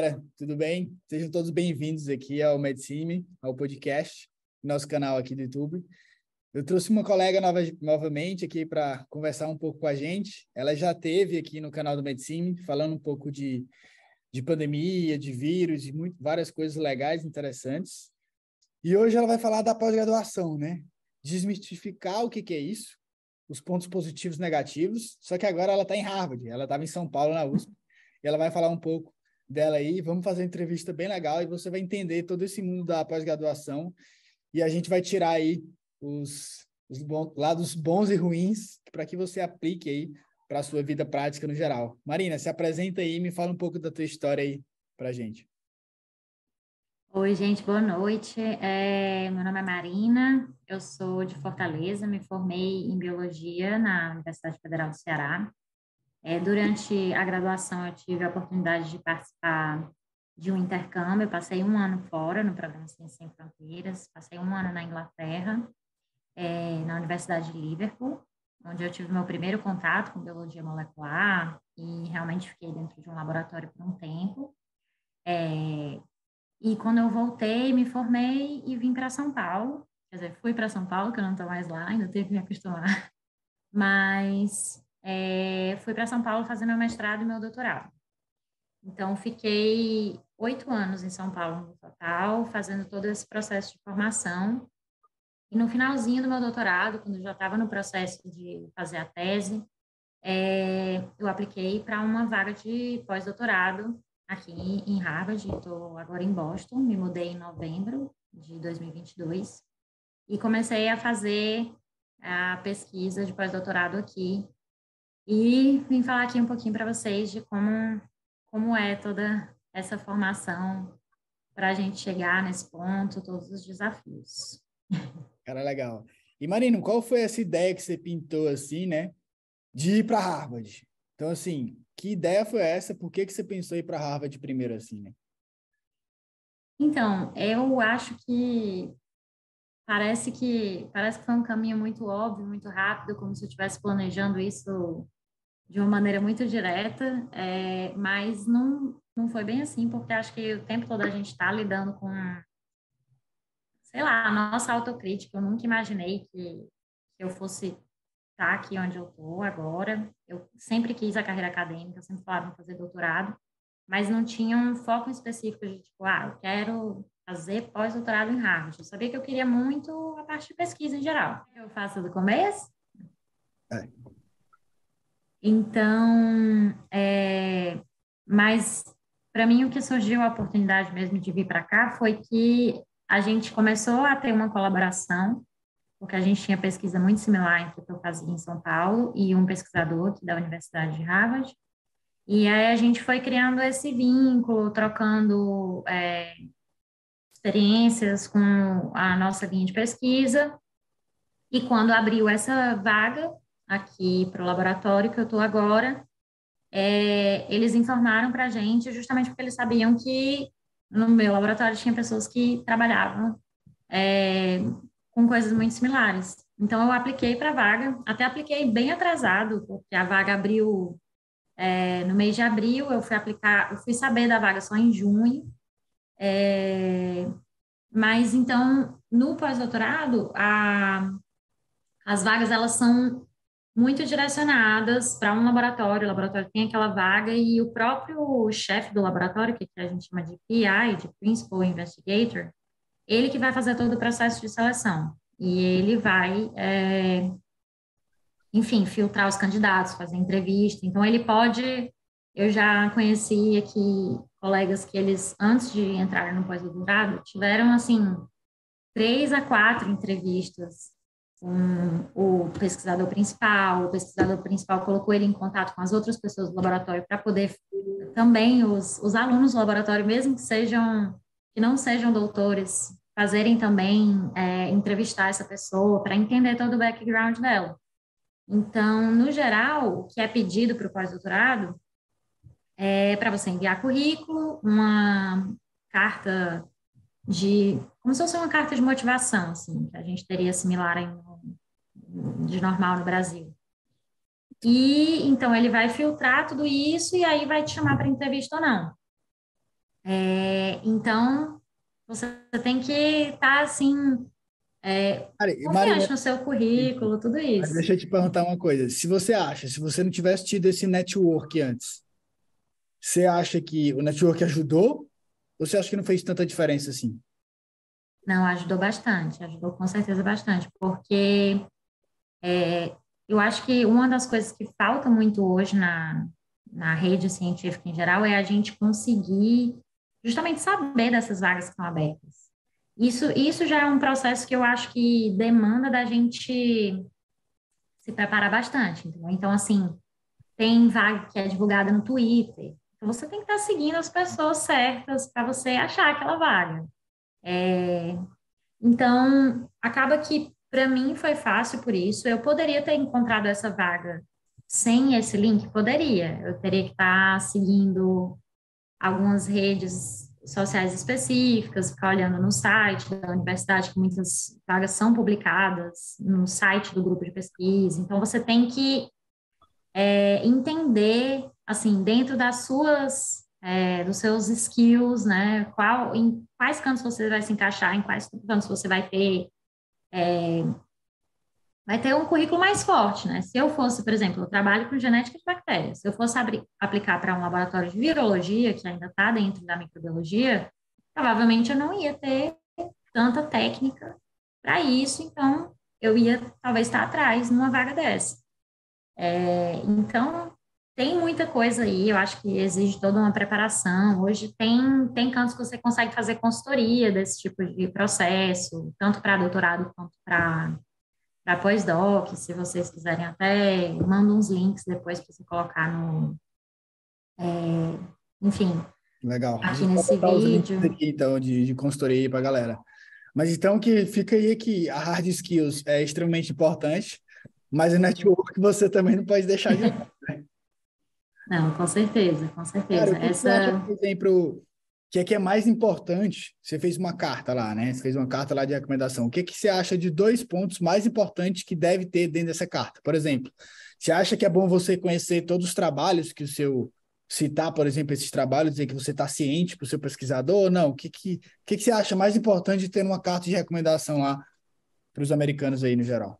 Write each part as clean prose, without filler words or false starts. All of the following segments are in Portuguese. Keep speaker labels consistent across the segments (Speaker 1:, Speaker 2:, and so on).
Speaker 1: galera, tudo bem? Sejam todos bem-vindos aqui ao MedCine, ao podcast, nosso canal aqui do YouTube. Eu trouxe uma colega novamente aqui para conversar um pouco com a gente. Ela já esteve aqui no canal do MedCine, falando um pouco de pandemia, de vírus, de várias coisas legais, interessantes. E hoje ela vai falar da pós-graduação, né? Desmistificar o que é isso, os pontos positivos e negativos. Só que agora ela está em Harvard, ela estava em São Paulo, na USP, e ela vai falar um pouco dela aí. Vamos fazer uma entrevista bem legal e você vai entender todo esse mundo da pós-graduação e a gente vai tirar aí os lados bons e ruins para que você aplique aí para a sua vida prática no geral. Marina, se apresenta aí e me fala um pouco da tua história aí para a gente.
Speaker 2: Oi, gente, boa noite. Meu nome é Marina, eu sou de Fortaleza, me formei em Biologia na Universidade Federal do Ceará. Durante a graduação, eu tive a oportunidade de participar de um intercâmbio, eu passei um ano fora no programa Ciências Sem Fronteiras, passei um ano na Inglaterra, na Universidade de Liverpool, onde eu tive meu primeiro contato com biologia molecular e realmente fiquei dentro de um laboratório por um tempo. E quando eu voltei, me formei e vim para São Paulo. Quer dizer, fui para São Paulo, que eu não estou mais lá, ainda tenho que me acostumar. Mas fui para São Paulo fazer meu mestrado e meu doutorado. Então, fiquei 8 anos em São Paulo no total, fazendo todo esse processo de formação. E no finalzinho do meu doutorado, quando eu já estava no processo de fazer a tese, eu apliquei para uma vaga de pós-doutorado aqui em Harvard. Estou agora em Boston, me mudei em novembro de 2022 e comecei a fazer a pesquisa de pós-doutorado aqui e vim falar aqui um pouquinho para vocês de como é toda essa formação para a gente chegar nesse ponto, todos os desafios.
Speaker 1: Cara, legal. E Marina, qual foi essa ideia que você pintou assim, né, de ir para Harvard? Então, assim, que ideia foi essa? Por que você pensou em ir para Harvard primeiro assim, né?
Speaker 2: Então, eu acho que parece que foi um caminho muito óbvio, muito rápido, como se eu estivesse planejando isso de uma maneira muito direta, mas não foi bem assim, porque acho que o tempo todo a gente está lidando com, sei lá, a nossa autocrítica. Eu nunca imaginei que eu fosse estar aqui onde eu estou agora. Eu sempre quis a carreira acadêmica, sempre falava em fazer doutorado, mas não tinha um foco específico de, tipo, eu quero fazer pós-doutorado em Harvard. Eu sabia que eu queria muito a parte de pesquisa em geral. Eu faço do começo. Então, mas para mim o que surgiu a oportunidade mesmo de vir para cá foi que a gente começou a ter uma colaboração, porque a gente tinha pesquisa muito similar entre o que eu fazia em São Paulo e um pesquisador aqui da Universidade de Harvard. E aí a gente foi criando esse vínculo, trocando experiências com a nossa linha de pesquisa. E quando abriu essa vaga aqui para o laboratório que eu estou agora, eles informaram para a gente justamente porque eles sabiam que no meu laboratório tinha pessoas que trabalhavam com coisas muito similares. Então, eu apliquei para a vaga, até apliquei bem atrasado, porque a vaga abriu no mês de abril. Eu fui saber da vaga só em junho. Mas, então, no pós-doutorado, as vagas, elas são muito direcionadas para um laboratório. O laboratório tem aquela vaga e o próprio chefe do laboratório, que a gente chama de PI, de Principal Investigator, ele que vai fazer todo o processo de seleção. E ele vai, enfim, filtrar os candidatos, fazer entrevista. Então, ele pode... Eu já conheci aqui colegas que eles, antes de entrarem no pós-doutorado, tiveram, assim, 3 a 4 entrevistas com o pesquisador principal colocou ele em contato com as outras pessoas do laboratório para poder também os alunos do laboratório, mesmo que não sejam doutores, fazerem também, entrevistar essa pessoa para entender todo o background dela. Então, no geral, o que é pedido para o pós-doutorado é para você enviar currículo, uma carta como se fosse uma carta de motivação, assim, que a gente teria similar de normal no Brasil. E então ele vai filtrar tudo isso e aí vai te chamar para entrevista ou não. Então, você tem que estar, assim, confiante
Speaker 1: Maria,
Speaker 2: no seu currículo, tudo
Speaker 1: mas
Speaker 2: isso.
Speaker 1: deixa eu te perguntar uma coisa. Se você não tivesse tido esse network antes, você acha que o network ajudou ou você acha que não fez tanta diferença assim?
Speaker 2: Não, ajudou com certeza bastante, porque eu acho que uma das coisas que falta muito hoje na rede científica em geral é a gente conseguir justamente saber dessas vagas que estão abertas. Isso já é um processo que eu acho que demanda da gente se preparar bastante, entendeu? Então, assim, tem vaga que é divulgada no Twitter. Então, você tem que estar seguindo as pessoas certas para você achar aquela vaga. Então, acaba que para mim foi fácil por isso. Eu poderia ter encontrado essa vaga sem esse link? Poderia. Eu teria que estar seguindo algumas redes sociais específicas, ficar olhando no site da universidade, que muitas vagas são publicadas no site do grupo de pesquisa. Então, você tem que entender, assim, dentro das suas, dos seus skills, né? Em quais cantos você vai se encaixar, em quais cantos você vai ter um currículo mais forte, né? Se eu fosse, por exemplo, eu trabalho com genética de bactérias, se eu fosse aplicar para um laboratório de virologia, que ainda está dentro da microbiologia, provavelmente eu não ia ter tanta técnica para isso, então eu ia talvez estar atrás numa vaga dessa. Então, tem muita coisa aí, eu acho que exige toda uma preparação. Hoje tem cantos que você consegue fazer consultoria desse tipo de processo, tanto para doutorado quanto para pós-doc, se vocês quiserem até, mando uns links depois para você colocar enfim,
Speaker 1: Legal. A
Speaker 2: aqui
Speaker 1: gente vai
Speaker 2: nesse
Speaker 1: botar os links
Speaker 2: vídeo.
Speaker 1: aqui, então, de consultoria aí para galera. Mas então que fica aí que a hard skills é extremamente importante, mas o network você também não pode deixar de lado.
Speaker 2: Não, com certeza, com
Speaker 1: Cara,
Speaker 2: certeza.
Speaker 1: o que que você acha, por exemplo, que é mais importante? Você fez uma carta lá, né? Você fez uma carta lá de recomendação. O que que você acha de dois pontos mais importantes que deve ter dentro dessa carta? Por exemplo, você acha que é bom você conhecer todos os trabalhos que o seu citar, por exemplo, esses trabalhos, dizer que você está ciente para o seu pesquisador ou não? O que que você acha mais importante de ter uma carta de recomendação lá para os americanos aí no geral?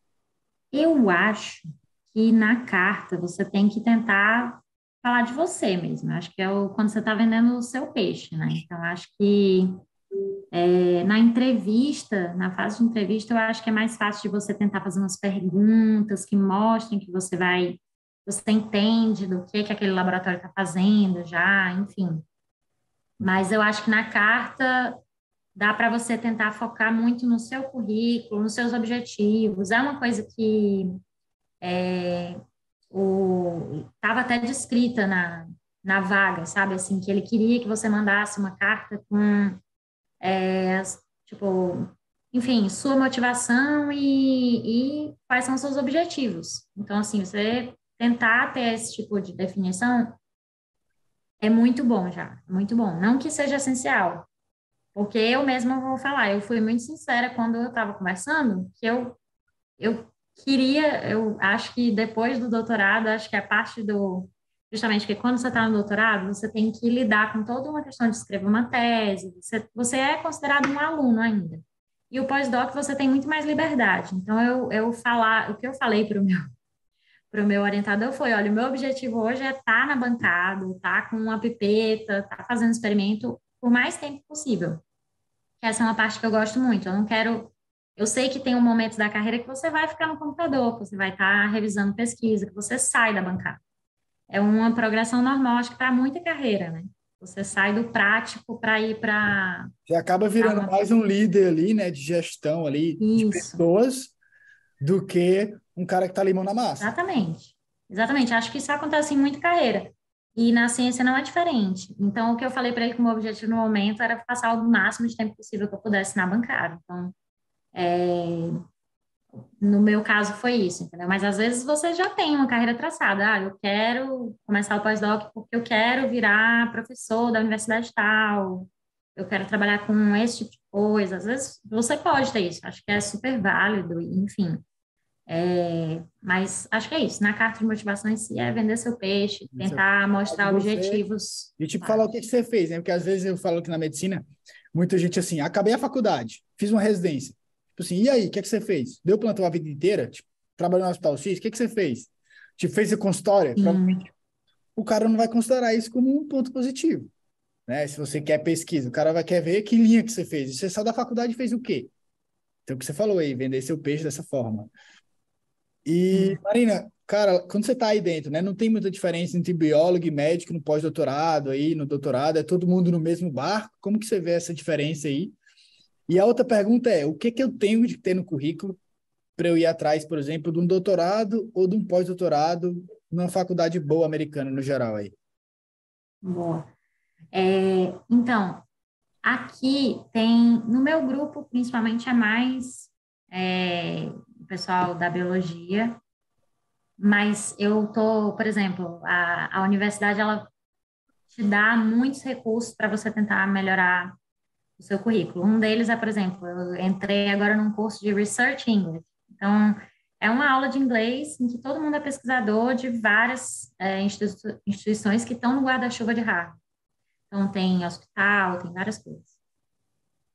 Speaker 2: Eu acho que na carta você tem que tentar falar de você mesmo. Acho que é quando você está vendendo o seu peixe, né? Então, acho que na entrevista, na fase de entrevista, eu acho que é mais fácil de você tentar fazer umas perguntas que mostrem que você entende do que aquele laboratório está fazendo já, enfim. Mas eu acho que na carta dá para você tentar focar muito no seu currículo, nos seus objetivos. É uma coisa que estava até descrita na vaga, sabe? Assim, que ele queria que você mandasse uma carta com, tipo, enfim, sua motivação e quais são os seus objetivos. Então, assim, você tentar ter esse tipo de definição é muito bom já, é muito bom. Não que seja essencial, porque eu mesma vou falar, eu fui muito sincera quando eu estava conversando, que eu queria, eu acho que depois do doutorado, acho que a parte justamente que quando você está no doutorado, você tem que lidar com toda uma questão de escrever uma tese, você é considerado um aluno ainda. E o pós-doc você tem muito mais liberdade. Então, o que eu falei para o meu orientador foi, olha, o meu objetivo hoje é estar na bancada, estar com uma pipeta, estar fazendo experimento por mais tempo possível. Que essa é uma parte que eu gosto muito. Eu não quero. Eu sei que tem um momento da carreira que você vai ficar no computador, que você vai estar revisando pesquisa, que você sai da bancada. É uma progressão normal, acho que para muita carreira, né? Você sai do prático para ir para
Speaker 1: Você acaba virando
Speaker 2: uma.
Speaker 1: mais um líder ali, né, de gestão ali, de
Speaker 2: Isso,
Speaker 1: pessoas, do que um cara que está limão na massa.
Speaker 2: exatamente. Exatamente. Acho que isso acontece em muita carreira. E na ciência não é diferente. Então, o que eu falei para ele que o meu objetivo no momento era passar o máximo de tempo possível que eu pudesse na bancada. Então, no meu caso foi isso, entendeu? Mas às vezes você já tem uma carreira traçada. Ah, eu quero começar o pós-doc porque eu quero virar professor da universidade tal. Eu quero trabalhar com esse tipo de coisa. Às vezes você pode ter isso. Acho que é super válido, enfim. Mas acho que é isso. Na carta de motivação em si é vender seu peixe, tentar mostrar
Speaker 1: Você
Speaker 2: objetivos.
Speaker 1: e tipo falar o que você fez, né? Porque às vezes eu falo que na medicina, muita gente assim, acabei a faculdade, fiz uma residência. Tipo assim, e aí, o que você fez? Deu plantão a vida inteira? Tipo, trabalhou no Hospital X, o que você fez? Tipo, fez a consultória?
Speaker 2: Sim,
Speaker 1: O cara não vai considerar isso como um ponto positivo, né? Se você quer pesquisa, o cara vai querer ver que linha que você fez. E você saiu da faculdade e fez o quê? Então, o que você falou aí, vender seu peixe dessa forma. E,
Speaker 2: sim.
Speaker 1: Marina, cara, quando você está aí dentro, né, não tem muita diferença entre biólogo e médico no pós-doutorado aí, no doutorado, é todo mundo no mesmo barco? Como que você vê essa diferença aí? E a outra pergunta é, o que que eu tenho de ter no currículo para eu ir atrás, por exemplo, de um doutorado ou de um pós-doutorado numa faculdade boa americana no geral aí?
Speaker 2: Boa. Então, aqui tem, no meu grupo, principalmente, é mais o pessoal da biologia, mas eu tô, por exemplo, a universidade, ela te dá muitos recursos para você tentar melhorar o seu currículo. Um deles é, por exemplo, eu entrei agora num curso de Research English. Então, é uma aula de inglês em que todo mundo é pesquisador de várias instituições que estão no guarda-chuva de Harvard. Então, tem hospital, tem várias coisas.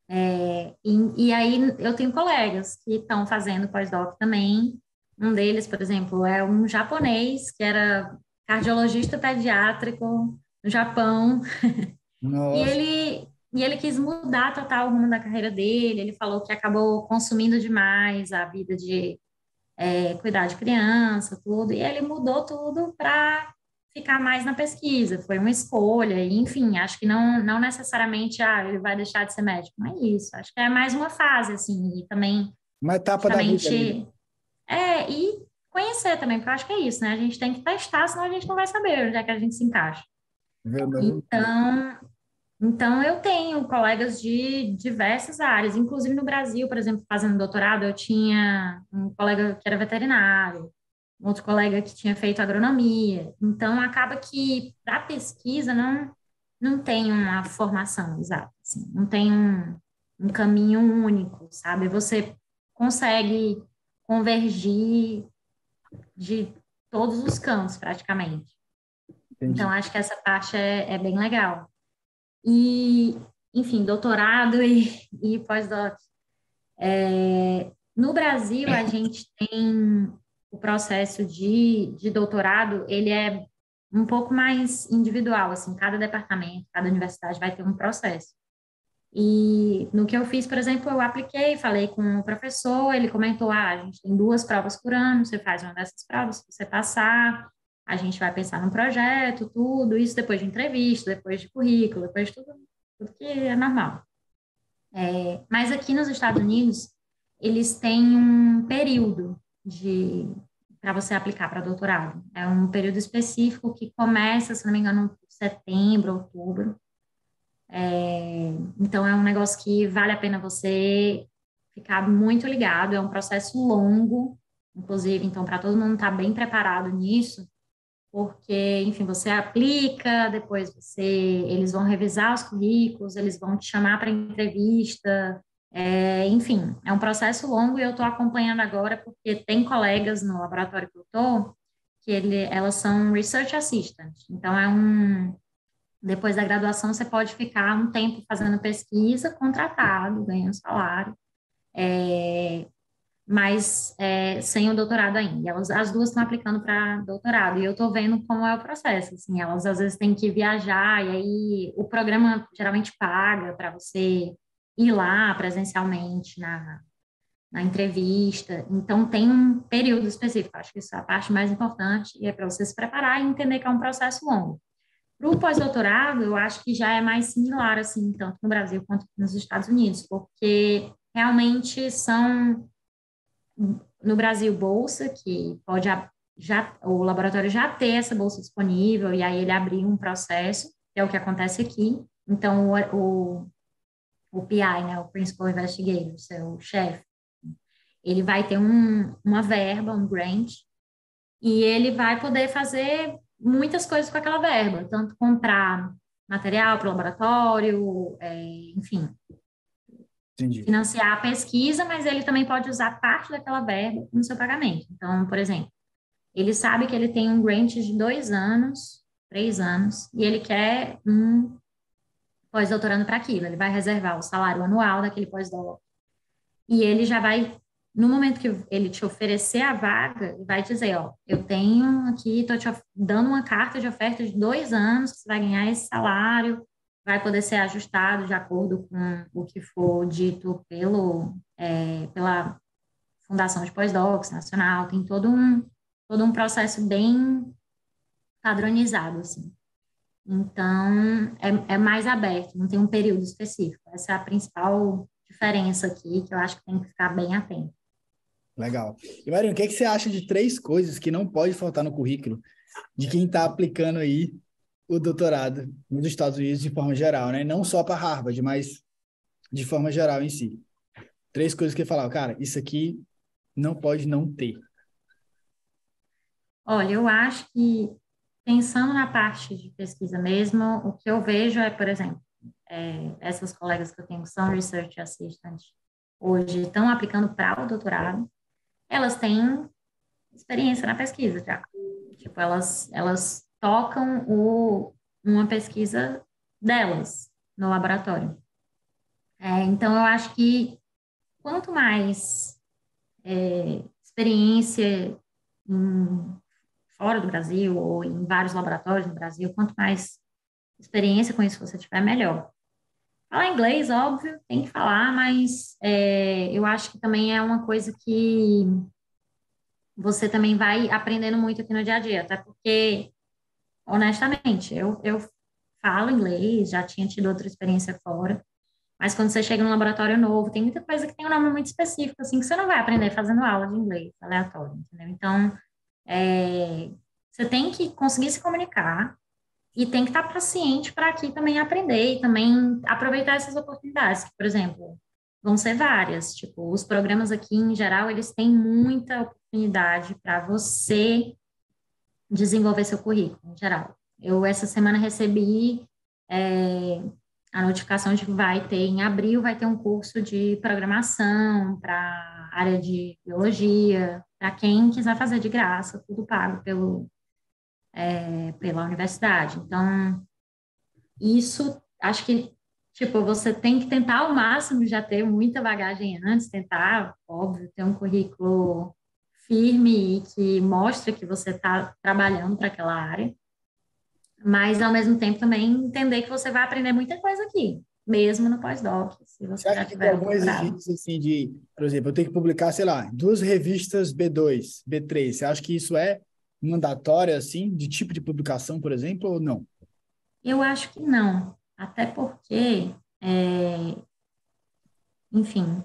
Speaker 2: E aí, eu tenho colegas que estão fazendo pós-doc também. Um deles, por exemplo, é um japonês que era cardiologista pediátrico no Japão. E
Speaker 1: Nossa,
Speaker 2: ele, e ele quis mudar total o rumo da carreira dele. Ele falou que acabou consumindo demais a vida de cuidar de criança, tudo. E ele mudou tudo para ficar mais na pesquisa. Foi uma escolha. E, enfim, acho que não necessariamente ele vai deixar de ser médico. Não é isso. Acho que é mais uma fase, assim. E também,
Speaker 1: uma etapa da vida ali, né?
Speaker 2: justamente, e conhecer também, porque eu acho que é isso, né? A gente tem que testar, senão a gente não vai saber onde é que a gente se encaixa.
Speaker 1: Ver o novo mundo.
Speaker 2: Então, eu tenho colegas de diversas áreas, inclusive no Brasil, por exemplo, fazendo doutorado, eu tinha um colega que era veterinário, um outro colega que tinha feito agronomia. Então, acaba que para pesquisa não tem uma formação exata, assim, não tem um caminho único, sabe? Você consegue convergir de todos os campos, praticamente. Então,
Speaker 1: Entendi.
Speaker 2: acho que essa parte é bem legal. E, enfim, doutorado e pós-doc. No Brasil, a gente tem o processo de doutorado, ele é um pouco mais individual, assim, cada departamento, cada universidade vai ter um processo. E no que eu fiz, por exemplo, eu apliquei, falei com o professor, ele comentou, a gente tem 2 provas por ano, você faz uma dessas provas, se você passar, a gente vai pensar num projeto, tudo, isso depois de entrevista, depois de currículo, depois de tudo que é normal. Mas aqui nos Estados Unidos, eles têm um período de para você aplicar para doutorado. É um período específico que começa, se não me engano, em setembro, outubro. Então, é um negócio que vale a pena você ficar muito ligado. É um processo longo, inclusive, então, para todo mundo estar bem preparado nisso, porque, enfim, você aplica, depois eles vão revisar os currículos, eles vão te chamar para entrevista, enfim, é um processo longo e eu estou acompanhando agora porque tem colegas no laboratório que eu estou que elas são research assistant, então depois da graduação você pode ficar um tempo fazendo pesquisa, contratado, ganhando salário, mas sem o doutorado ainda. As duas estão aplicando para doutorado, e eu estou vendo como é o processo. Assim, elas às vezes têm que viajar, e aí o programa geralmente paga para você ir lá presencialmente na entrevista. Então, tem um período específico. Acho que isso é a parte mais importante, e é para você se preparar e entender que é um processo longo. Para o pós-doutorado, eu acho que já é mais similar, assim, tanto no Brasil quanto nos Estados Unidos, porque realmente são no Brasil bolsa, que pode já o laboratório já ter essa bolsa disponível e aí ele abrir um processo, que é o que acontece aqui. Então, o PI, né, o Principal Investigator, seu chefe, ele vai ter uma verba, um grant, e ele vai poder fazer muitas coisas com aquela verba, tanto comprar material para o laboratório, enfim,
Speaker 1: Entendi.
Speaker 2: financiar a pesquisa, mas ele também pode usar parte daquela verba no seu pagamento. Então, por exemplo, ele sabe que ele tem um grant de 2 anos, 3 anos, e ele quer um pós-doutorando para aquilo. Ele vai reservar o salário anual daquele pós-doc. E ele já vai, no momento que ele te oferecer a vaga, ele vai dizer, ó, eu tenho aqui, estou te dando uma carta de oferta de 2 anos, você vai ganhar esse salário, vai poder ser ajustado de acordo com o que for dito pela Fundação de Pós-Docs Nacional, tem todo um processo bem padronizado, assim. Então, é mais aberto, não tem um período específico. Essa é a principal diferença aqui, que eu acho que tem que ficar bem atento.
Speaker 1: Legal. E, Marina, o que é que você acha de 3 coisas que não pode faltar no currículo de quem está aplicando aí o doutorado nos Estados Unidos de forma geral, né? Não só para Harvard, mas de forma geral em si. 3 coisas que eu falava, cara, isso aqui não pode não ter.
Speaker 2: Olha, eu acho que, pensando na parte de pesquisa mesmo, o que eu vejo é, por exemplo, essas colegas que eu tenho que são Research Assistant, hoje estão aplicando para o doutorado, elas têm experiência na pesquisa já. Tipo, elas tocam uma pesquisa delas no laboratório. Então, eu acho que quanto mais experiência fora do Brasil ou em vários laboratórios no Brasil, quanto mais experiência com isso você tiver, melhor. Falar inglês, óbvio, tem que falar, mas eu acho que também é uma coisa que você também vai aprendendo muito aqui no dia a dia, até porque, honestamente, eu falo inglês, já tinha tido outra experiência fora, mas quando você chega num laboratório novo, tem muita coisa que tem um nome muito específico, assim, que você não vai aprender fazendo aula de inglês, aleatório, entendeu? Então, você tem que conseguir se comunicar e tem que estar paciente para aqui também aprender e também aproveitar essas oportunidades, que, por exemplo, vão ser várias, tipo, os programas aqui, em geral, eles têm muita oportunidade para você desenvolver seu currículo, em geral. Eu, essa semana, recebi a notificação de que vai ter, em abril, vai ter um curso de programação para área de biologia, para quem quiser fazer de graça, tudo pago pela universidade. Então, isso, acho que, tipo, você tem que tentar ao máximo já ter muita bagagem antes, tentar, óbvio, ter um currículo firme e que mostre que você está trabalhando para aquela área, mas, ao mesmo tempo, também entender que você vai aprender muita coisa aqui, mesmo no pós-doc, se
Speaker 1: Você
Speaker 2: você já
Speaker 1: acha que tem
Speaker 2: tiver um
Speaker 1: alguma
Speaker 2: doutorado.
Speaker 1: exigência assim de, por exemplo, eu tenho que publicar, sei lá, 2 revistas B2, B3? Você acha que isso é mandatório, assim, de tipo de publicação, por exemplo, ou não?
Speaker 2: Eu acho que não, até porque, enfim,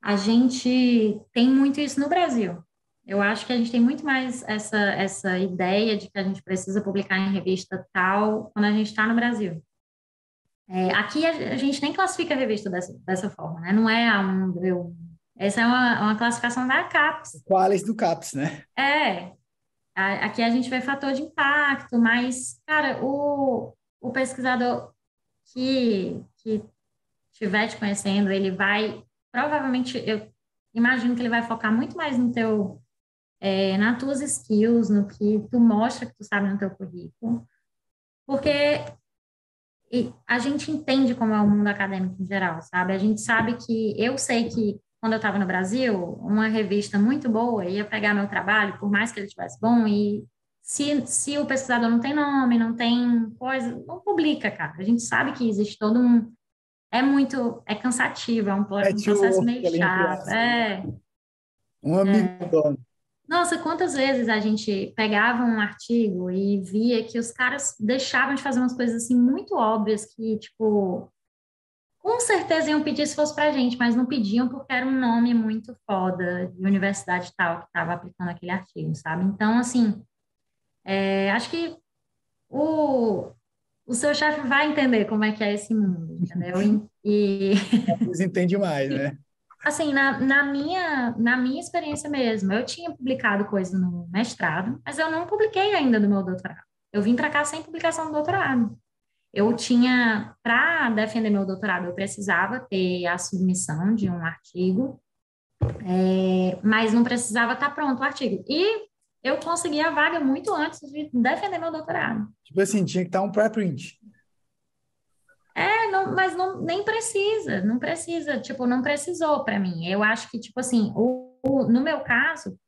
Speaker 2: a gente tem muito isso no Brasil. Eu acho que a gente tem muito mais essa ideia de que a gente precisa publicar em revista tal quando a gente está no Brasil. Aqui a gente nem classifica a revista dessa forma, né? Não é essa é uma classificação da CAPES.
Speaker 1: Quais do CAPES, né?
Speaker 2: É, aqui a gente vê fator de impacto, mas, cara, o pesquisador que estiver te conhecendo, ele vai, provavelmente, eu imagino que ele vai focar muito mais nas tuas skills, no que tu mostra que tu sabe no teu currículo, porque a gente entende como é o mundo acadêmico em geral, sabe? A gente sabe eu sei que quando eu estava no Brasil, uma revista muito boa ia pegar meu trabalho, por mais que ele tivesse bom, e se o pesquisador não tem nome, não tem coisa, não publica, cara. A gente sabe que existe todo é cansativo, um processo
Speaker 1: Network
Speaker 2: meio
Speaker 1: ali entre
Speaker 2: chato.
Speaker 1: aspas, né? Um amigo dono.
Speaker 2: Nossa, quantas vezes a gente pegava um artigo e via que os caras deixavam de fazer umas coisas assim muito óbvias que, tipo, com certeza iam pedir se fosse pra gente, mas não pediam porque era um nome muito foda de universidade tal que estava aplicando aquele artigo, sabe? Então, assim, acho que o, o seu chefe vai entender como é que é esse mundo, entendeu?
Speaker 1: Eles entendem mais,
Speaker 2: E,
Speaker 1: né?
Speaker 2: assim, na minha experiência mesmo, eu tinha publicado coisa no mestrado, mas eu não publiquei ainda no meu doutorado. Eu vim para cá sem publicação do doutorado. eu tinha, para defender meu doutorado, eu precisava ter a submissão de um artigo, mas não precisava estar pronto o artigo. E eu consegui a vaga muito antes de defender meu doutorado.
Speaker 1: Tipo assim, tinha que estar um pré-print.
Speaker 2: Não, mas não, nem precisa, não precisa, tipo, não precisou para mim. Eu acho que, tipo assim, no meu caso,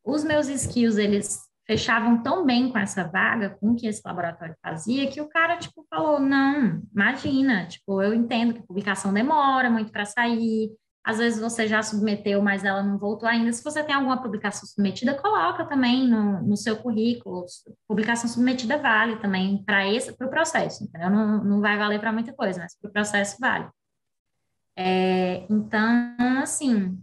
Speaker 2: os meus skills, eles fechavam tão bem com essa vaga, com o que esse laboratório fazia, que o cara, tipo, falou, não, imagina, tipo, eu entendo que publicação demora muito para sair, às vezes você já submeteu, mas ela não voltou ainda. Se você tem alguma publicação submetida, coloca também no seu currículo. Publicação submetida vale também para o processo, entendeu? Não, não vai valer para muita coisa, mas para o processo vale. Então, assim,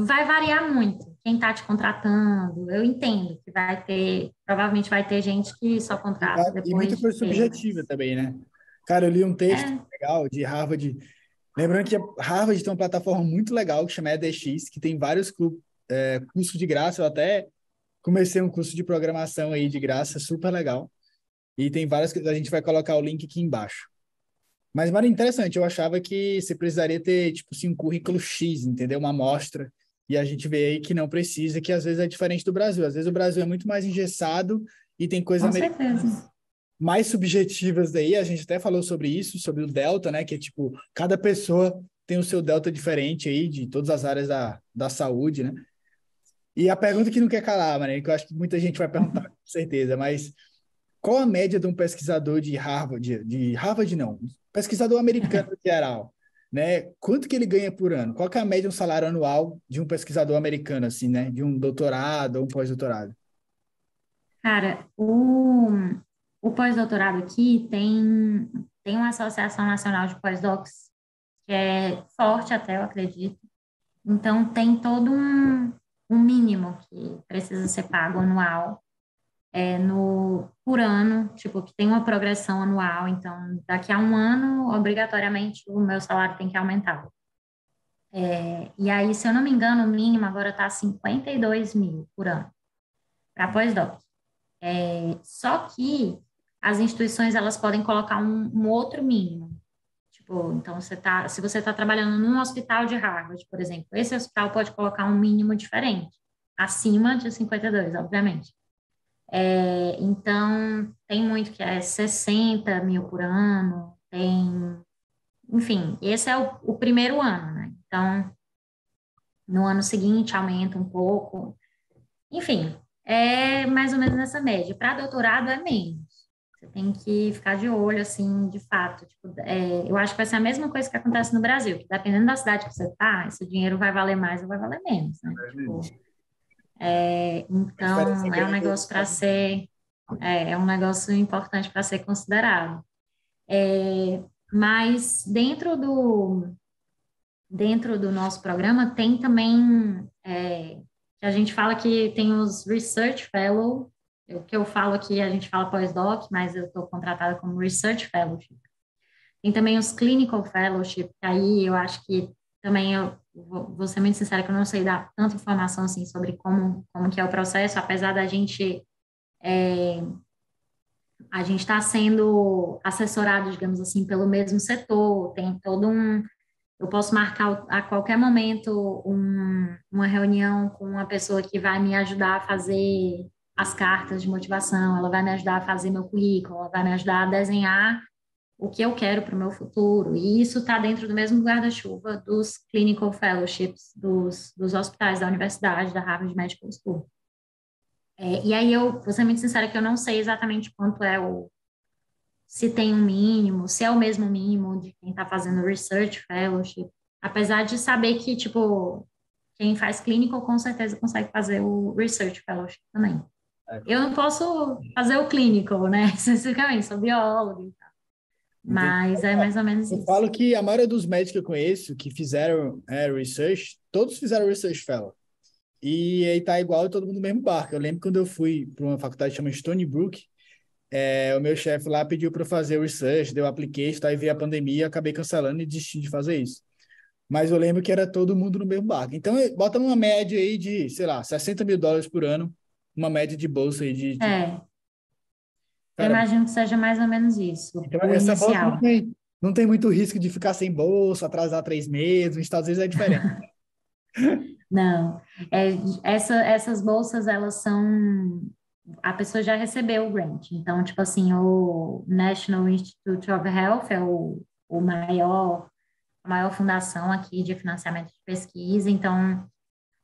Speaker 2: vai variar muito quem está te contratando. Eu entendo que provavelmente vai ter gente que só contrata
Speaker 1: E muita
Speaker 2: depois de
Speaker 1: coisa
Speaker 2: ter.
Speaker 1: subjetiva também, né? Cara, eu li um texto
Speaker 2: É,
Speaker 1: legal de Harvard. Lembrando que a Harvard tem uma plataforma muito legal que chama edX, que tem vários cursos de graça. Eu até comecei um curso de programação aí de graça, super legal. E tem várias coisas, a gente vai colocar o link aqui embaixo. Mas, mano, interessante, eu achava que você precisaria ter, tipo assim, um currículo X, entendeu? Uma amostra. E a gente vê aí que não precisa, que às vezes é diferente do Brasil. Às vezes o Brasil é muito mais engessado e tem coisas
Speaker 2: com certeza.
Speaker 1: americanas mais subjetivas daí. A gente até falou sobre isso, sobre o delta, né? Que é tipo, cada pessoa tem o seu delta diferente aí, de todas as áreas da saúde, né? E a pergunta que não quer calar, mano, que eu acho que muita gente vai perguntar, com certeza, mas qual a média de um pesquisador de Harvard, de Harvard não, pesquisador americano em geral, né? Quanto que ele ganha por ano? Qual que é a média de um salário anual de um pesquisador americano, assim, né? De um doutorado ou um pós-doutorado?
Speaker 2: Cara, o pós-doutorado aqui tem uma Associação Nacional de Pós-docs, que é forte até, eu acredito. Então, tem todo um mínimo que precisa ser pago anual, por ano, tipo, que tem uma progressão anual. Então, daqui a um ano, obrigatoriamente, o meu salário tem que aumentar. E aí, se eu não me engano, o mínimo agora está 52 mil por ano, para pós-doc. Só que as instituições elas podem colocar um outro mínimo. Tipo, então se você está trabalhando num hospital de Harvard, por exemplo, esse hospital pode colocar um mínimo diferente, acima de 52, obviamente. Então, tem muito que é 60 mil por ano, enfim, esse é o primeiro ano, né? Então, no ano seguinte aumenta um pouco, enfim, é mais ou menos nessa média. Para doutorado é menos. Você tem que ficar de olho, assim, de fato. Tipo, eu acho que vai ser a mesma coisa que acontece no Brasil, que dependendo da cidade que você está, esse dinheiro vai valer mais ou vai valer menos, né? Tipo,
Speaker 1: A diferença é
Speaker 2: então, é um
Speaker 1: grande.
Speaker 2: negócio para ser, é um negócio importante para ser considerado. Mas dentro do nosso programa tem também, que a gente fala que tem os Research Fellow, o que eu falo aqui, a gente fala pós-doc, mas eu estou contratada como Research Fellowship. Tem também os Clinical Fellowship, que aí eu acho que também eu vou ser muito sincera que eu não sei dar tanta informação assim sobre como que é o processo, apesar da gente a gente está sendo assessorado, digamos assim, pelo mesmo setor, tem todo eu posso marcar a qualquer momento uma reunião com uma pessoa que vai me ajudar a fazer as cartas de motivação, ela vai me ajudar a fazer meu currículo, ela vai me ajudar a desenhar o que eu quero para o meu futuro. E isso está dentro do mesmo guarda-chuva dos clinical fellowships dos hospitais da universidade, da Harvard Medical School. E aí vou ser muito sincera que eu não sei exatamente quanto se tem um mínimo, se é o mesmo mínimo de quem está fazendo research fellowship, apesar de saber que, tipo, quem faz clinical com certeza consegue fazer o research fellowship também. Eu não posso fazer o clinical, né, especificamente, sou bióloga e tal,
Speaker 1: Entendi.
Speaker 2: mas é mais ou menos
Speaker 1: Eu
Speaker 2: isso.
Speaker 1: falo que a maioria dos médicos que eu conheço que fizeram research, todos fizeram research fellow. E aí tá igual todo mundo no mesmo barco. Eu lembro quando eu fui para uma faculdade chamada Stony Brook, o meu chefe lá pediu para eu fazer o research, deu application, tá, e veio a pandemia, acabei cancelando e desisti de fazer isso. Mas eu lembro que era todo mundo no mesmo barco. Então, bota uma média aí de, sei lá, US$ 60 mil por ano, uma média de bolsa aí de.
Speaker 2: É, Eu
Speaker 1: Cara,
Speaker 2: imagino que seja mais ou menos isso,
Speaker 1: então
Speaker 2: o
Speaker 1: essa bolsa
Speaker 2: inicial.
Speaker 1: não tem muito risco de ficar sem bolsa, atrasar 3 meses, os Estados Unidos é diferente.
Speaker 2: Não, é, essas bolsas, elas são... A pessoa já recebeu o grant. Então, tipo assim, o National Institute of Health é o maior, a maior fundação aqui de financiamento de pesquisa. Então,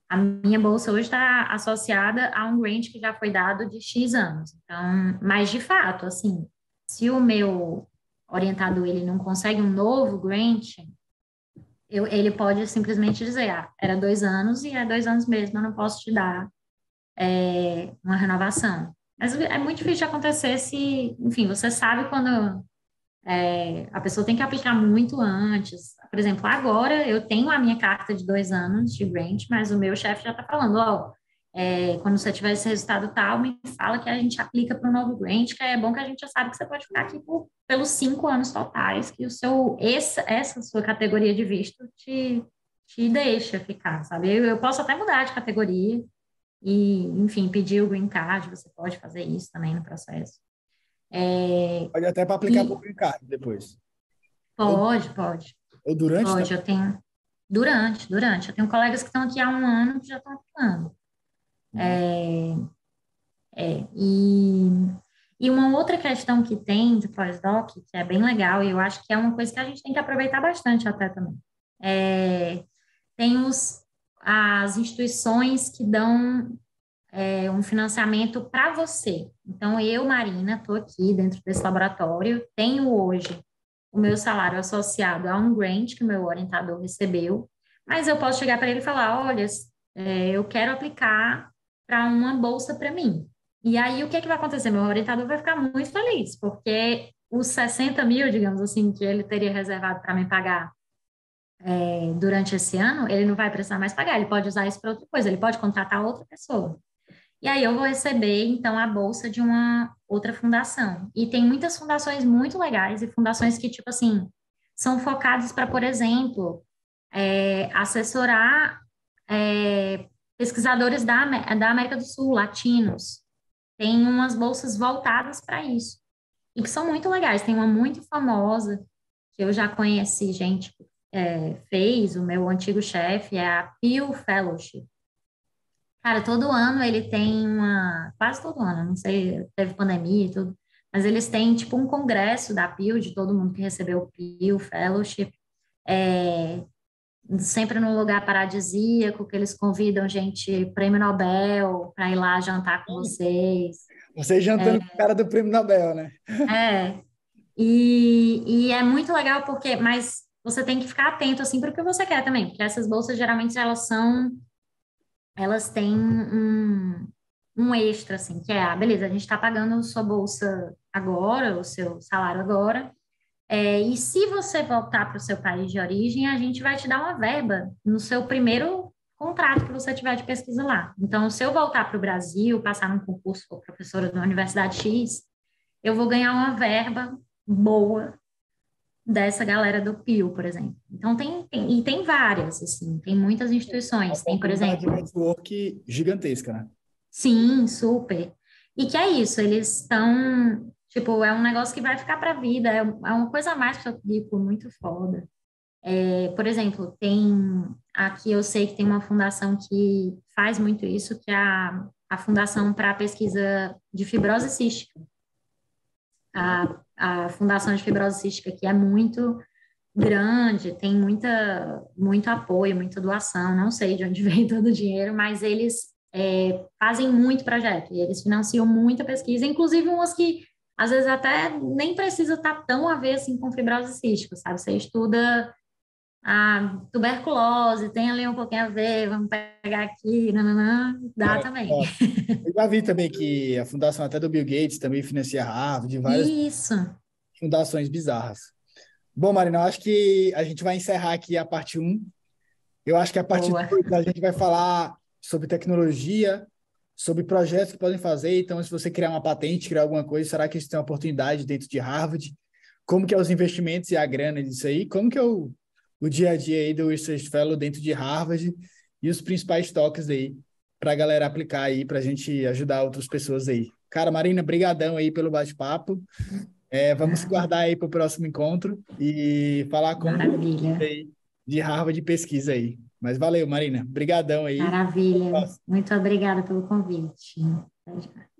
Speaker 2: a minha bolsa hoje está associada a um grant que já foi dado de X anos. Então, mas de fato, assim, se o meu orientador ele não consegue um novo grant, ele pode simplesmente dizer, ah, era 2 anos e é 2 anos mesmo, eu não posso te dar uma renovação. Mas é muito difícil de acontecer se, enfim, você sabe quando a pessoa tem que aplicar muito antes. Por exemplo, agora eu tenho a minha carta de 2 anos de grant, mas o meu chefe já está falando, ó, quando você tiver esse resultado tal, me fala que a gente aplica para o novo grant, que é bom que a gente já sabe que você pode ficar aqui pelos 5 anos totais, que essa sua categoria de visto te deixa ficar, sabe? Eu posso até mudar de categoria e, enfim, pedir o green card, você pode fazer isso também no processo. É,
Speaker 1: Pode até para aplicar para o
Speaker 2: e
Speaker 1: green card depois. Ou,
Speaker 2: pode, pode.
Speaker 1: ou durante
Speaker 2: Pode,
Speaker 1: também.
Speaker 2: eu tenho. Durante. Eu tenho colegas que estão aqui há um ano que já estão aplicando.
Speaker 1: Nossa.
Speaker 2: E uma outra questão que tem de pós-doc, que é bem legal, e eu acho que é uma coisa que a gente tem que aproveitar bastante até também. Tem as instituições que dão um financiamento para você. Então, eu, Marina, estou aqui dentro desse laboratório, tenho hoje o meu salário associado a um grant que o meu orientador recebeu, mas eu posso chegar para ele e falar, olha, eu quero aplicar para uma bolsa para mim. E aí, o que é que vai acontecer? Meu orientador vai ficar muito feliz, porque os 60 mil, digamos assim, que ele teria reservado para me pagar durante esse ano, ele não vai precisar mais pagar, ele pode usar isso para outra coisa, ele pode contratar outra pessoa. E aí eu vou receber, então, a bolsa de uma outra fundação. E tem muitas fundações muito legais e fundações que, tipo assim, são focadas para, por exemplo, assessorar pesquisadores da América do Sul, latinos. Tem umas bolsas voltadas para isso. E que são muito legais. Tem uma muito famosa, que eu já conheci gente que fez, o meu antigo chefe, é a Pew Fellowship. Cara, todo ano ele tem quase todo ano, não sei, teve pandemia e tudo, mas eles têm tipo um congresso da Pew, de todo mundo que recebeu o Pew Fellowship, é, sempre num lugar paradisíaco, que eles convidam gente, prêmio Nobel, para ir lá jantar com vocês.
Speaker 1: Você jantando com o cara do Prêmio Nobel, né?
Speaker 2: É, e é muito legal porque, mas você tem que ficar atento assim para o que você quer também, porque essas bolsas geralmente elas têm um extra, assim, que é, beleza, a gente está pagando sua bolsa agora, o seu salário agora, e se você voltar para o seu país de origem, a gente vai te dar uma verba no seu primeiro contrato que você tiver de pesquisa lá. Então, se eu voltar para o Brasil, passar num concurso for professora da Universidade X, eu vou ganhar uma verba boa dessa galera do PIO, por exemplo. Então, e tem várias, assim, tem muitas
Speaker 1: Uma
Speaker 2: instituições. Tem, por
Speaker 1: oportunidade de
Speaker 2: exemplo,
Speaker 1: network gigantesca, né?
Speaker 2: sim, super. E que é isso, eles estão, tipo, é um negócio que vai ficar para a vida, é uma coisa a mais para o seu currículo, muito foda. Por exemplo, aqui eu sei que tem uma fundação que faz muito isso, que é a Fundação para a Pesquisa de Fibrose Cística. A Fundação de Fibrose Cística aqui é muito grande, tem muito apoio, muita doação, não sei de onde vem todo o dinheiro, mas eles fazem muito projeto e eles financiam muita pesquisa, inclusive umas que às vezes até nem precisa estar tão a ver assim com fibrose cística, sabe? Você estuda a tuberculose, tem ali um pouquinho a ver, vamos pegar aqui, nananã, dá
Speaker 1: Cara,
Speaker 2: também.
Speaker 1: ó, eu já vi também que a fundação até do Bill Gates também financia Harvard, várias
Speaker 2: Isso,
Speaker 1: fundações bizarras. Bom, Marina, eu acho que a gente vai encerrar aqui a parte um. Eu acho que a parte
Speaker 2: boa.
Speaker 1: 2 a gente vai falar sobre tecnologia, sobre projetos que podem fazer. Então, se você criar uma patente, criar alguma coisa, será que isso tem uma oportunidade dentro de Harvard? Como que é os investimentos e a grana disso aí? Como que é o dia a dia aí do Research Fellow dentro de Harvard e os principais toques aí? para a galera aplicar aí, para a gente ajudar outras pessoas aí. Cara, Marina, brigadão aí pelo bate-papo. Vamos guardar aí para o próximo encontro e falar com um pouco
Speaker 2: Maravilha,
Speaker 1: aí de Harvard de pesquisa aí. Mas valeu, Marina. Brigadão aí. Até a
Speaker 2: maravilha.
Speaker 1: próxima.
Speaker 2: Muito obrigada pelo convite. Até já.